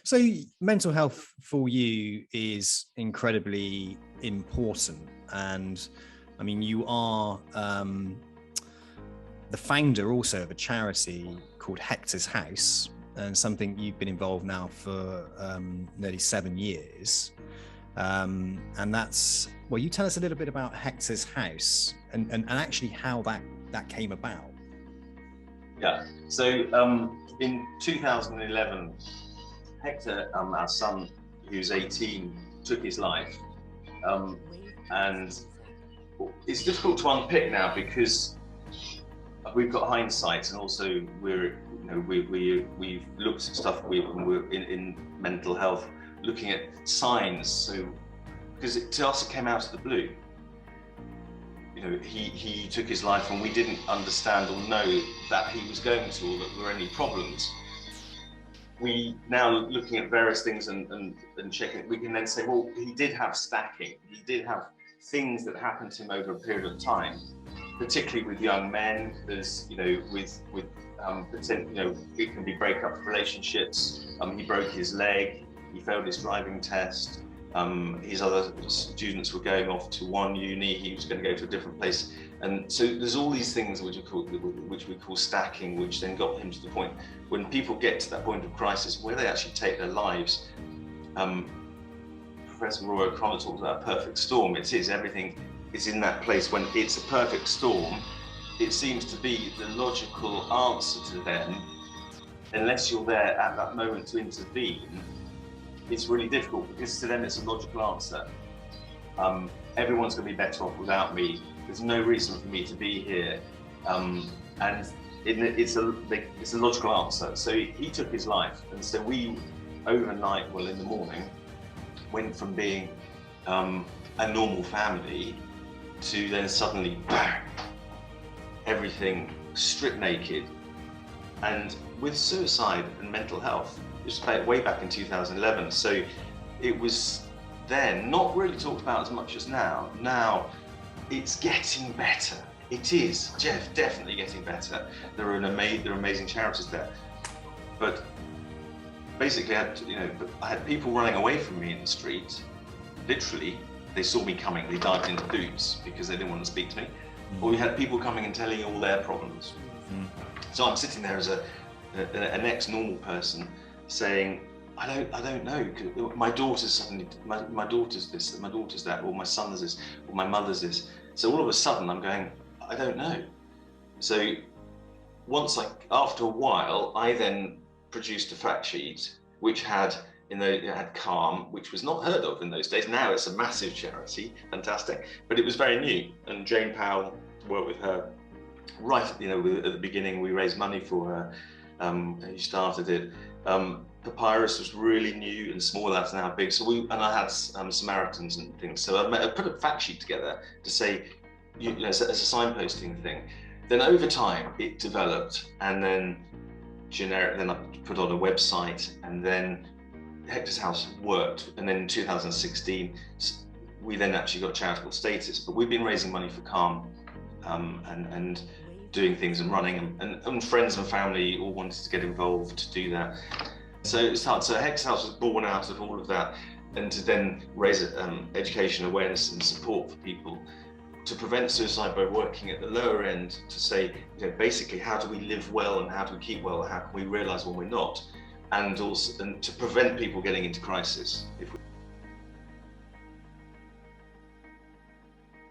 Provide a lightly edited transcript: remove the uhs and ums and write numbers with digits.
So mental health for you is incredibly important. And I mean, you are the founder also of a charity called Hector's House, and something you've been involved now for nearly 7 years. And that's, well, you tell us a little bit about Hector's House and actually how that came about. Yeah, so in 2011, Hector, our son, who's 18, took his life. And it's difficult to unpick now because we've got hindsight, and also we've looked at stuff we're in mental health, looking at signs. So because to us it came out of the blue. You know, he took his life and we didn't understand or know that he was going to, or that there were any problems. We now looking at various things and checking, we can then say, well, he did have stacking. He did have things that happened to him over a period of time, particularly with young men. There's, you know, it can be breakup of relationships. He broke his leg. He failed his driving test. His other students were going off to one uni, he was going to go to a different place. And so there's all these things which we call stacking, which then got him to the point when people get to that point of crisis where they actually take their lives. Professor Roy O'Connor talks about a perfect storm. It is, everything is in that place when it's a perfect storm. It seems to be the logical answer to them, unless you're there at that moment to intervene. It's really difficult because to them it's a logical answer. Everyone's going to be better off without me. There's no reason for me to be here, and it's a logical answer. So he took his life, and so we overnight, well, in the morning, went from being a normal family to then suddenly, bang, everything stripped naked. And with suicide and mental health, it was way back in 2011. So it was then not really talked about as much as now. Now it's getting better. It is, Jeff, definitely getting better. There are amazing charities there. But basically, I had people running away from me in the street. Literally, they saw me coming, they dived into boots because they didn't want to speak to me. Or we had people coming and telling all their problems. So I'm sitting there as an ex-normal person saying, I don't know, my daughter's suddenly, my daughter's this, my daughter's that, or my son's this, or my mother's this. So all of a sudden I'm going, I don't know. So after a while, I then produced a fact sheet, which had, it had Calm, which was not heard of in those days. Now it's a massive charity, fantastic, but it was very new. And Jane Powell, worked with her right, at the beginning, we raised money for her. Who started it. Papyrus was really new and small, that's now big. So I had Samaritans and things. So I put a fact sheet together to say, as a signposting thing. Then over time it developed, and then then I put on a website, and then Hector's House worked. And then in 2016, we then actually got charitable status. But we've been raising money for Calm and doing things and running, and friends and family all wanted to get involved to do that. So it started. So Hector's House was born out of all of that, and to then raise education, awareness, and support for people to prevent suicide by working at the lower end. To say, basically, how do we live well and how do we keep well? How can we realise when we're not, and also to prevent people getting into crisis if we